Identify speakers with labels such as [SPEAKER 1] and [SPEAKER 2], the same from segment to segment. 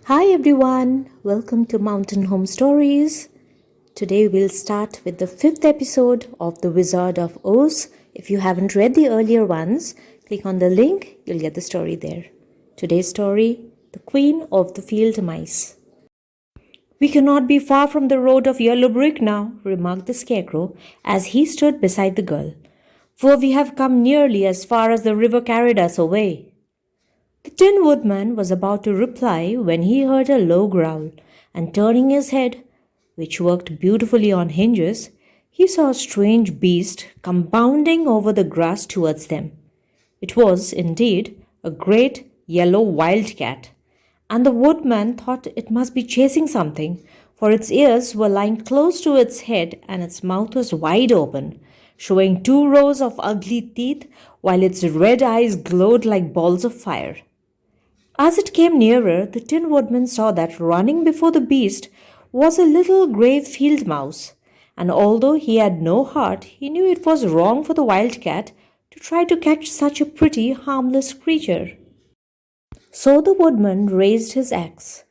[SPEAKER 1] Hi everyone, welcome to Mountain Home Stories. Today we'll start with the fifth episode of The Wizard of Oz. If you haven't read the earlier ones, click on the link, you'll get the story there. Today's story, The Queen of the Field Mice. We cannot be far from the road of yellow brick now, remarked the Scarecrow as he stood beside the girl, for we have come nearly as far as the river carried us away. The Tin Woodman was about to reply when he heard a low growl, and turning his head, which worked beautifully on hinges, he saw a strange beast come bounding over the grass towards them. It was, indeed, a great yellow wildcat, and the woodman thought it must be chasing something, for its ears were lying close to its head and its mouth was wide open, showing 2 rows of ugly teeth, while its red eyes glowed like balls of fire. As it came nearer, the Tin Woodman saw that running before the beast was a little grey field mouse, and although he had no heart, he knew it was wrong for the wildcat to try to catch such a pretty, harmless creature. So the woodman raised his axe,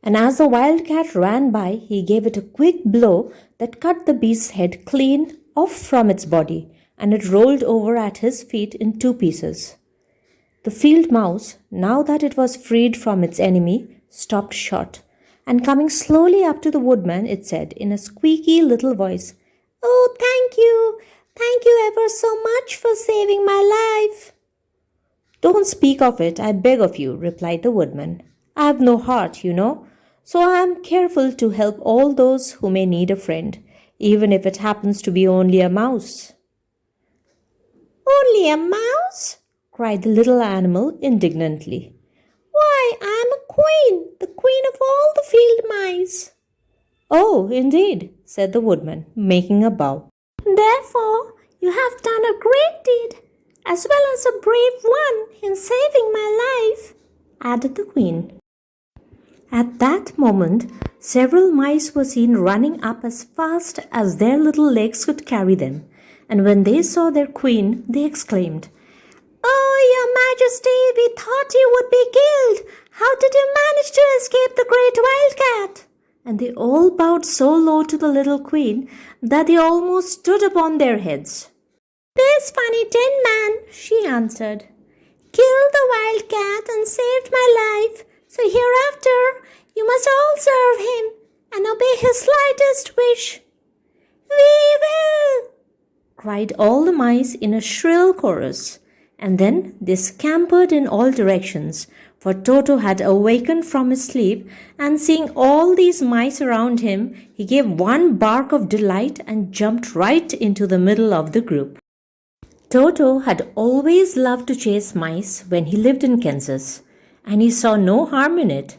[SPEAKER 1] and as the wildcat ran by, he gave it a quick blow that cut the beast's head clean off from its body, and it rolled over at his feet in 2 pieces. The field mouse, now that it was freed from its enemy, stopped short, and coming slowly up to the woodman, it said in a squeaky little voice, "Oh, thank you! Thank you ever so much for saving my life!" "Don't speak of it, I beg of you," replied the woodman. "I have no heart, you know, so I am careful to help all those who may need a friend, even if it happens to be only a mouse." "Only a mouse?" cried the little animal indignantly. "Why, I am a queen, the queen of all the field mice." "Oh, indeed," said the woodman, making a bow. "Therefore, you have done a great deed, as well as a brave one, in saving my life," added the queen. At that moment, several mice were seen running up as fast as their little legs could carry them, and when they saw their queen, they exclaimed, "Oh, your majesty, we thought you would be killed. How did you manage to escape the great wildcat?" And they all bowed so low to the little queen that they almost stood upon their heads. "This funny tin man," she answered, "killed the wildcat and saved my life, so hereafter you must all serve him and obey his slightest wish." "We will!" cried all the mice in a shrill chorus. And then they scampered in all directions, for Toto had awakened from his sleep, and seeing all these mice around him, he gave one bark of delight and jumped right into the middle of the group. Toto had always loved to chase mice when he lived in Kansas, and he saw no harm in it.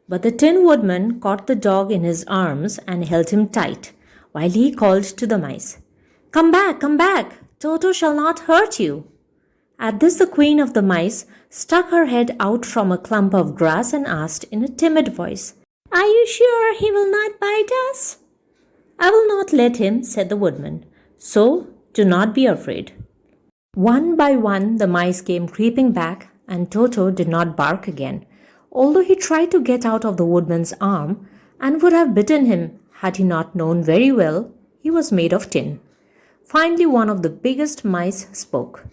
[SPEAKER 1] But the Tin Woodman caught the dog in his arms and held him tight, while he called to the mice, come back, Toto shall not hurt you." At this the queen of the mice stuck her head out from a clump of grass and asked in a timid voice, "Are you sure he will not bite us?" "I will not let him," said the woodman, "so do not be afraid." One by one the mice came creeping back, and Toto did not bark again, although he tried to get out of the woodman's arm and would have bitten him had he not known very well he was made of tin. Finally one of the biggest mice spoke.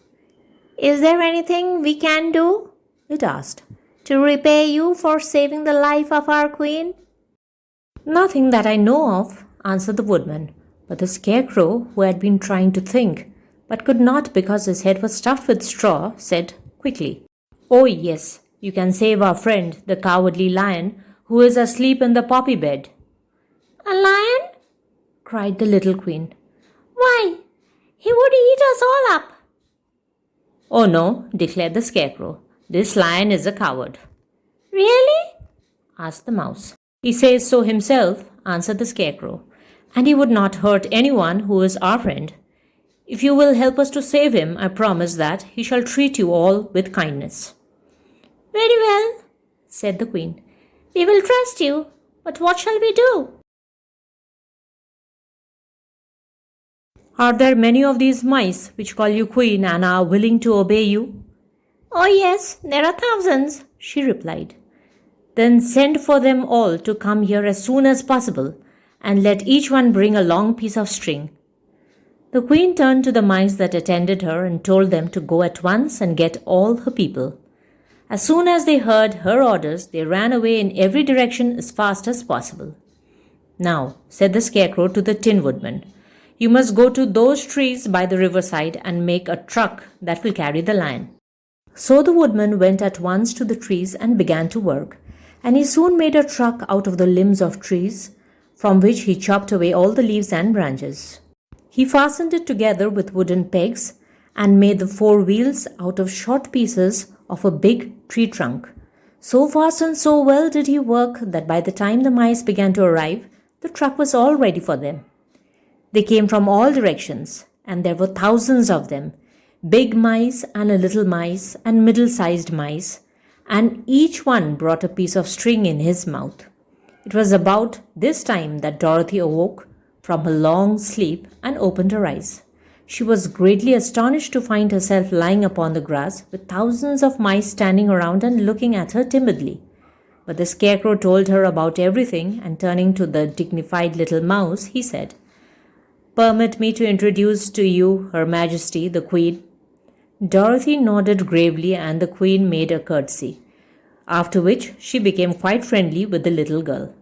[SPEAKER 1] "Is there anything we can do?" it asked, "to repay you for saving the life of our queen?" "Nothing that I know of," answered the woodman, but the Scarecrow, who had been trying to think, but could not because his head was stuffed with straw, said quickly, "Oh yes, you can save our friend, the cowardly lion, who is asleep in the poppy bed." "A lion?" cried the little queen. "Why, he would eat us all up." "Oh no," declared the Scarecrow. "This lion is a coward." "Really?" asked the mouse. "He says so himself," answered the Scarecrow, "and he would not hurt anyone who is our friend. If you will help us to save him, I promise that he shall treat you all with kindness." "Very well," said the queen. "We will trust you, but what shall we do?" "Are there many of these mice which call you queen and are willing to obey you?" "Oh yes, there are thousands," she replied. Then send for them all to come here as soon as possible, and let each one bring a long piece of string. The queen turned to the mice that attended her and told them to go at once and get all her people. As soon as they heard her orders, they ran away in every direction as fast as possible. Now, said the Scarecrow to the Tin Woodman, you must go to those trees by the riverside and make a truck that will carry the lion. So the woodman went at once to the trees and began to work, and he soon made a truck out of the limbs of trees, from which he chopped away all the leaves and branches. He fastened it together with wooden pegs and made the four wheels out of short pieces of a big tree trunk. So fast and so well did he work that by the time the mice began to arrive, the truck was all ready for them. They came from all directions, and there were thousands of them, big mice and little mice and middle-sized mice, and each one brought a piece of string in his mouth. It was about this time that Dorothy awoke from her long sleep and opened her eyes. She was greatly astonished to find herself lying upon the grass with thousands of mice standing around and looking at her timidly. But the Scarecrow told her about everything, and turning to the dignified little mouse, he said, "Permit me to introduce to you Her Majesty, the Queen." Dorothy nodded gravely, and the Queen made a curtsy, after which she became quite friendly with the little girl.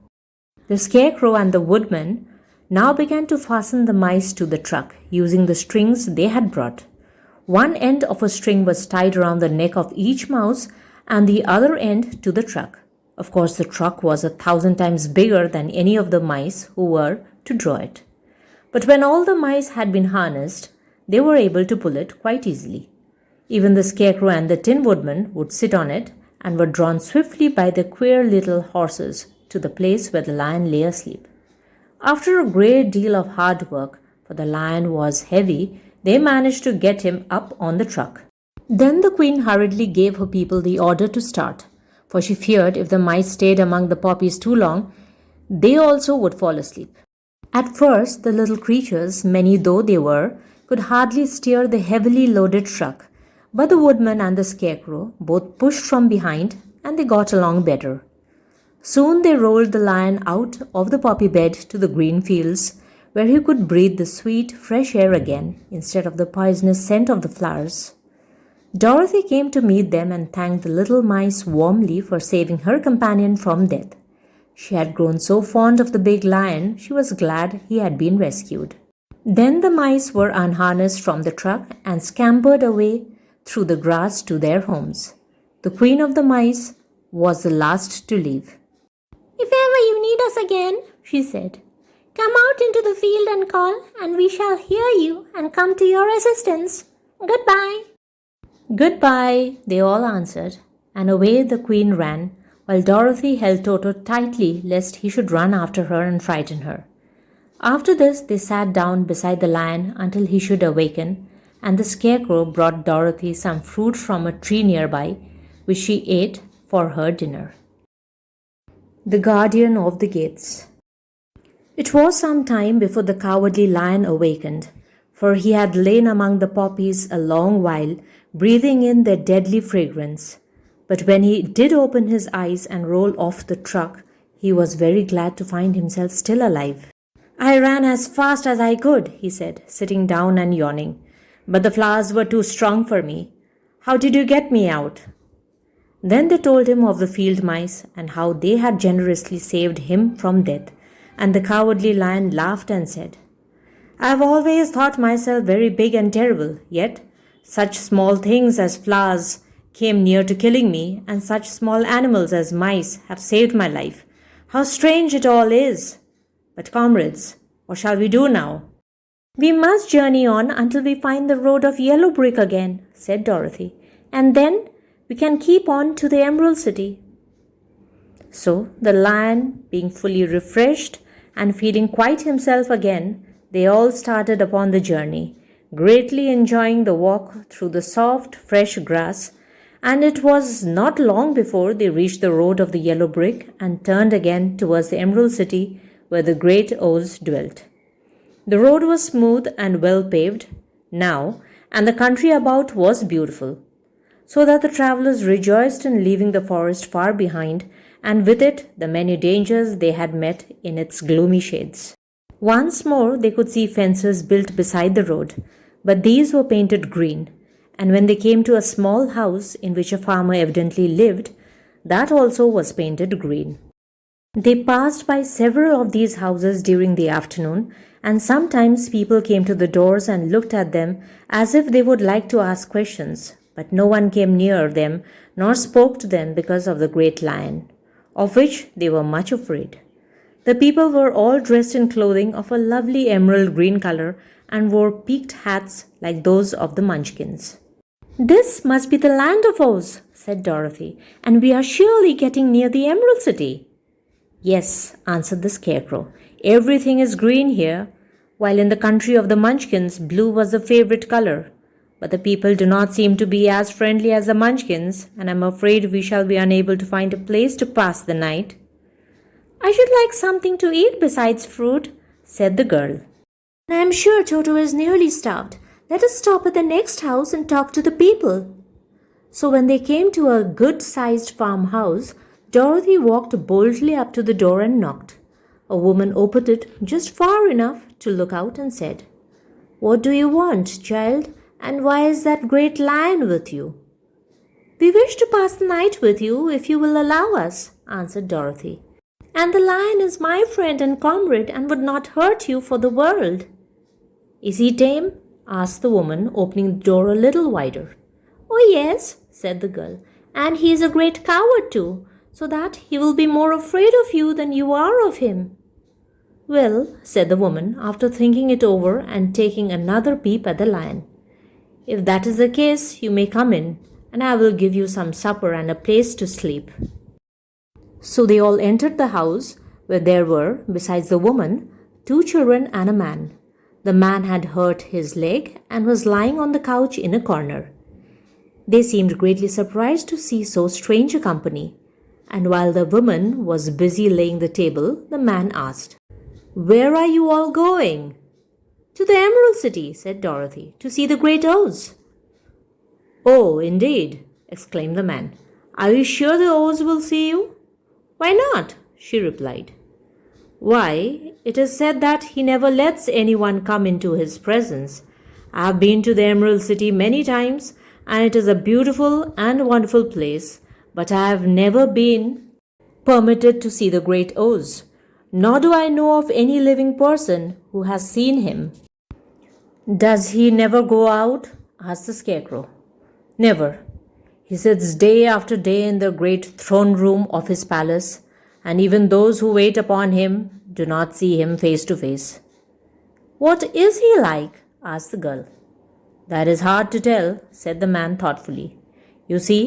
[SPEAKER 1] The Scarecrow and the Woodman now began to fasten the mice to the truck, using the strings they had brought. One end of a string was tied around the neck of each mouse and the other end to the truck. Of course, the truck was 1,000 times bigger than any of the mice who were to draw it. But when all the mice had been harnessed, they were able to pull it quite easily. Even the Scarecrow and the Tin Woodman would sit on it and were drawn swiftly by the queer little horses to the place where the lion lay asleep. After a great deal of hard work, for the lion was heavy, they managed to get him up on the truck. Then the Queen hurriedly gave her people the order to start, for she feared if the mice stayed among the poppies too long, they also would fall asleep. At first, the little creatures, many though they were, could hardly steer the heavily loaded truck, but the Woodman and the Scarecrow both pushed from behind, and they got along better. Soon they rolled the lion out of the poppy bed to the green fields, where he could breathe the sweet, fresh air again instead of the poisonous scent of the flowers. Dorothy came to meet them and thanked the little mice warmly for saving her companion from death. She had grown so fond of the big lion, she was glad he had been rescued. Then the mice were unharnessed from the truck and scampered away through the grass to their homes. The Queen of the Mice was the last to leave. "If ever you need us again," she said, "come out into the field and call, and we shall hear you and come to your assistance. Goodbye." "Goodbye," they all answered, and away the Queen ran, while Dorothy held Toto tightly lest he should run after her and frighten her. After this, they sat down beside the lion until he should awaken, and the Scarecrow brought Dorothy some fruit from a tree nearby, which she ate for her dinner. The Guardian of the Gates. It was some time before the cowardly lion awakened, for he had lain among the poppies a long while, breathing in their deadly fragrance. But when he did open his eyes and roll off the truck, he was very glad to find himself still alive. "I ran as fast as I could," he said, sitting down and yawning, "but the flowers were too strong for me. How did you get me out?" Then they told him of the field mice and how they had generously saved him from death, and the cowardly lion laughed and said, "I have always thought myself very big and terrible, yet such small things as flowers came near to killing me, and such small animals as mice have saved my life. How strange it all is! But comrades, what shall we do now?" "We must journey on until we find the road of yellow brick again," said Dorothy, "and then we can keep on to the Emerald City." So the lion, being fully refreshed and feeling quite himself again, they all started upon the journey, greatly enjoying the walk through the soft, fresh grass, and it was not long before they reached the road of the yellow brick and turned again towards the Emerald City where the great Oz dwelt. The road was smooth and well paved now, and the country about was beautiful, so that the travelers rejoiced in leaving the forest far behind and with it the many dangers they had met in its gloomy shades. Once more they could see fences built beside the road, but these were painted green, and when they came to a small house in which a farmer evidently lived, that also was painted green. They passed by several of these houses during the afternoon, and sometimes people came to the doors and looked at them as if they would like to ask questions, but no one came near them nor spoke to them because of the great lion, of which they were much afraid. The people were all dressed in clothing of a lovely emerald green color and wore peaked hats like those of the Munchkins. "This must be the land of Oz," said Dorothy, "and we are surely getting near the Emerald City." "Yes," answered the Scarecrow. "Everything is green here, while in the country of the Munchkins, blue was the favorite color. But the people do not seem to be as friendly as the Munchkins, and I'm afraid we shall be unable to find a place to pass the night." "I should like something to eat besides fruit," said the girl. "I am sure Toto is nearly starved. Let us stop at the next house and talk to the people." So when they came to a good-sized farmhouse, Dorothy walked boldly up to the door and knocked. A woman opened it just far enough to look out and said, "What do you want, child, and why is that great lion with you?" "We wish to pass the night with you if you will allow us," answered Dorothy. "And the lion is my friend and comrade and would not hurt you for the world." "Is he tame?" asked the woman, opening the door a little wider. "Oh, yes," said the girl, "and he is a great coward too, so that he will be more afraid of you than you are of him." "Well," said the woman, after thinking it over and taking another peep at the lion, "if that is the case, you may come in, and I will give you some supper and a place to sleep." So they all entered the house, where there were, besides the woman, 2 children and a man. The man had hurt his leg and was lying on the couch in a corner. They seemed greatly surprised to see so strange a company, and while the woman was busy laying the table, the man asked, "Where are you all going?" "To the Emerald City," said Dorothy, "to see the Great Oz." "Oh, indeed," exclaimed the man. "Are you sure the Oz will see you?" "Why not?" she replied. "Why, it is said that he never lets anyone come into his presence. I have been to the Emerald City many times, and it is a beautiful and wonderful place, but I have never been permitted to see the Great Oz, nor do I know of any living person who has seen him." "Does he never go out?" asked the Scarecrow. "Never. He sits day after day in the great throne room of his palace, and even those who wait upon him do not see him face to face." "What is he like?" asked the girl. "That is hard to tell," said the man thoughtfully. "You see,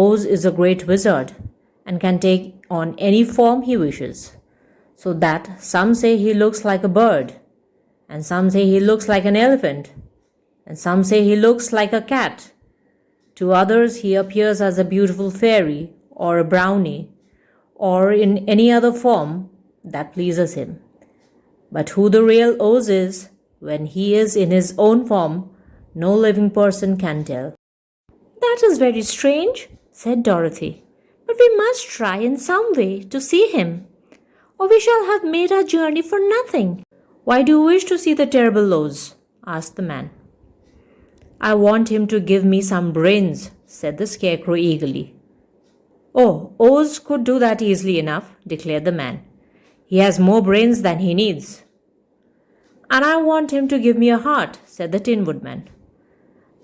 [SPEAKER 1] Oz is a great wizard and can take on any form he wishes, so that some say he looks like a bird, and some say he looks like an elephant, and some say he looks like a cat. To others he appears as a beautiful fairy or a brownie, or in any other form that pleases him. But who the real Oz is, when he is in his own form, no living person can tell." "That is very strange," said Dorothy. "But we must try in some way to see him, or we shall have made our journey for nothing." "Why do you wish to see the terrible Oz?" asked the man. "I want him to give me some brains," said the Scarecrow eagerly. "Oh, Oz could do that easily enough," declared the man. "He has more brains than he needs." "And I want him to give me a heart," said the Tin Woodman.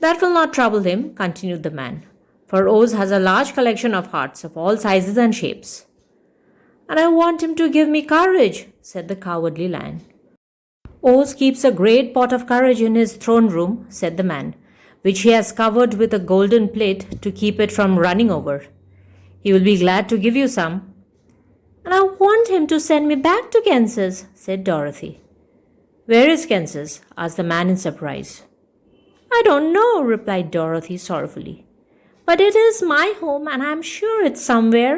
[SPEAKER 1] "That will not trouble him," continued the man, "for Oz has a large collection of hearts of all sizes and shapes." "And I want him to give me courage," said the Cowardly Lion. "Oz keeps a great pot of courage in his throne room," said the man, "which he has covered with a golden plate to keep it from running over. He will be glad to give you some." "And I want him to send me back to Kansas," said Dorothy. "Where is Kansas?" asked the man in surprise. "I don't know," replied Dorothy sorrowfully. "But it is my home, and I am sure it's somewhere."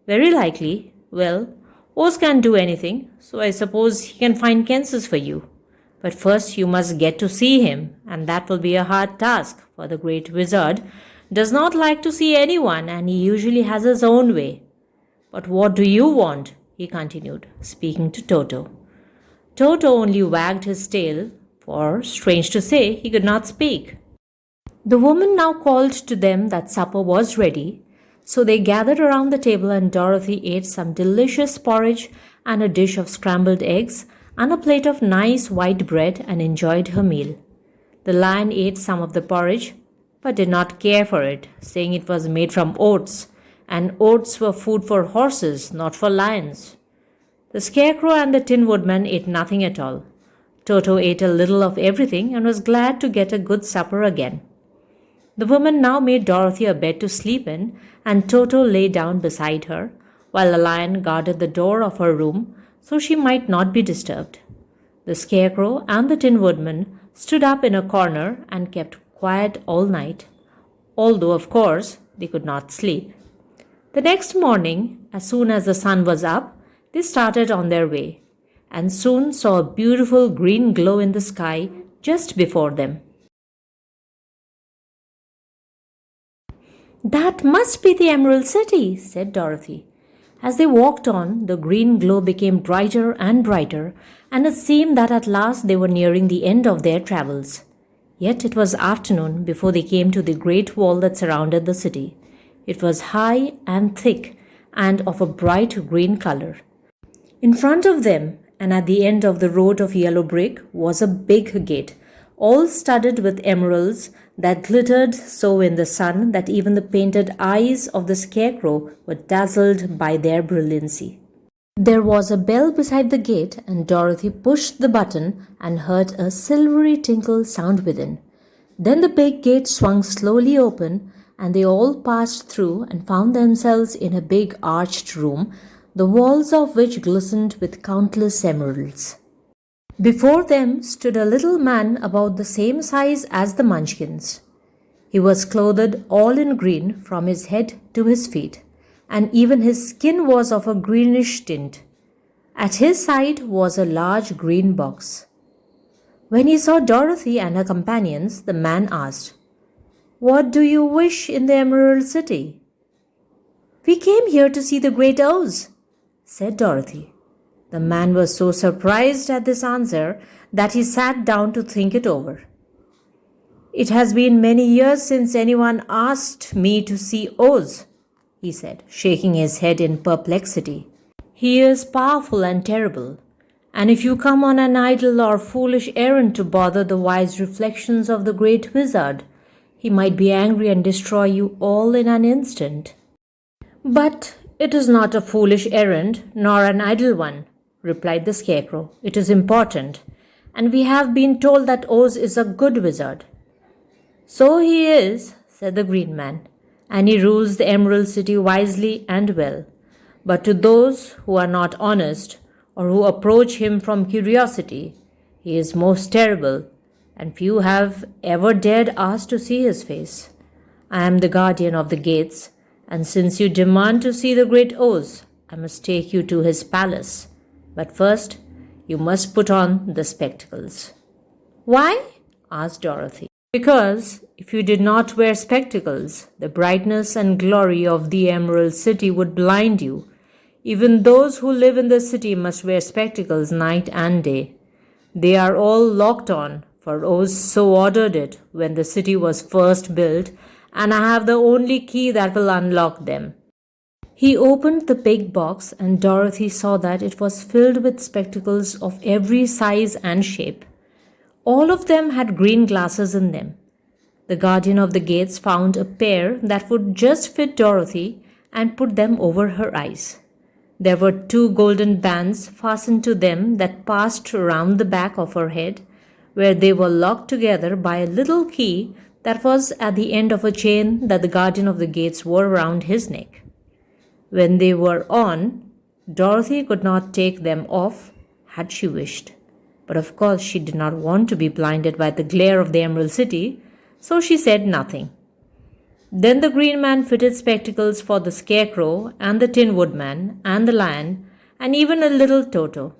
[SPEAKER 1] "Very likely. Well, Oz can't do anything, so I suppose he can find Kansas for you. But first you must get to see him, and that will be a hard task, for the great wizard does not like to see anyone, and he usually has his own way. But what do you want? He continued, speaking to Toto. Toto only wagged his tail, for, strange to say, he could not speak. The woman now called to them that supper was ready, so they gathered around the table and Dorothy ate some delicious porridge and a dish of scrambled eggs and a plate of nice white bread and enjoyed her meal. The lion ate some of the porridge but did not care for it, saying it was made from oats, and oats were food for horses, not for lions. The scarecrow and the Tin Woodman ate nothing at all. Toto ate a little of everything and was glad to get a good supper again. The woman now made Dorothy a bed to sleep in, and Toto lay down beside her, while the lion guarded the door of her room so she might not be disturbed. The scarecrow and the Tin Woodman stood up in a corner and kept quiet all night, although, of course, they could not sleep. The next morning, as soon as the sun was up, they started on their way, and soon saw a beautiful green glow in the sky just before them. "That must be the Emerald City," said Dorothy. As they walked on, the green glow became brighter and brighter, and it seemed that at last they were nearing the end of their travels. Yet it was afternoon before they came to the great wall that surrounded the city. It was high and thick and of a bright green color. In front of them, and at the end of the road of yellow brick, was a big gate, all studded with emeralds that glittered so in the sun that even the painted eyes of the scarecrow were dazzled by their brilliancy. There was a bell beside the gate, and Dorothy pushed the button and heard a silvery tinkle sound within. Then the big gate swung slowly open, and they all passed through and found themselves in a big arched room, the walls of which glistened with countless emeralds. Before them stood a little man about the same size as the Munchkins. He was clothed all in green from his head to his feet, and even his skin was of a greenish tint. At his side was a large green box. When he saw Dorothy and her companions, the man asked, "What do you wish in the Emerald City?" "We came here to see the great Oz," said Dorothy. The man was so surprised at this answer that he sat down to think it over. "It has been many years since anyone asked me to see Oz," he said, shaking his head in perplexity. "He is powerful and terrible, and if you come on an idle or foolish errand to bother the wise reflections of the great wizard, he might be angry and destroy you all in an instant." "But it is not a foolish errand, nor an idle one," replied the scarecrow. "It is important, and we have been told that Oz is a good wizard." "So he is," said the green man, "and he rules the Emerald City wisely and well. But to those who are not honest, or who approach him from curiosity, he is most terrible, and few have ever dared ask to see his face. I am the guardian of the gates, and since you demand to see the great Oz, I must take you to his palace. But first, you must put on the spectacles." "Why?" asked Dorothy. "Because if you did not wear spectacles, the brightness and glory of the Emerald City would blind you. Even those who live in the city must wear spectacles night and day. They are all locked on, for Oz so ordered it when the city was first built, and I have the only key that will unlock them." He opened the big box, and Dorothy saw that it was filled with spectacles of every size and shape. All of them had green glasses in them. The guardian of the gates found a pair that would just fit Dorothy and put them over her eyes. There were 2 golden bands fastened to them that passed around the back of her head, where they were locked together by a little key that was at the end of a chain that the guardian of the gates wore around his neck. When they were on, Dorothy could not take them off had she wished. But of course she did not want to be blinded by the glare of the Emerald City, so she said nothing. Then the green man fitted spectacles for the scarecrow and the Tin Woodman and the lion and even a little Toto,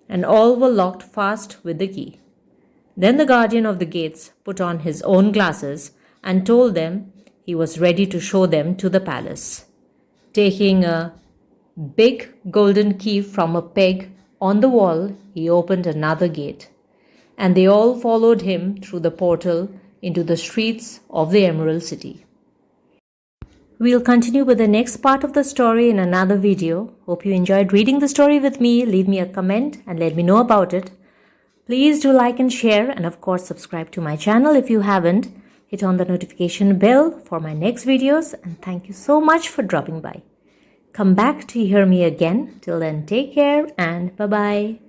[SPEAKER 1] and all were locked fast with the key. Then the guardian of the gates put on his own glasses and told them he was ready to show them to the palace. Taking a big golden key from a peg on the wall, he opened another gate, and they all followed him through the portal into the streets of the Emerald City. We'll continue with the next part of the story in another video. Hope you enjoyed reading the story with me. Leave me a comment and let me know about it. Please do like and share, and of course subscribe to my channel if you haven't. Hit on the notification bell for my next videos, and thank you so much for dropping by. Come back to hear me again. Till then, take care and bye-bye.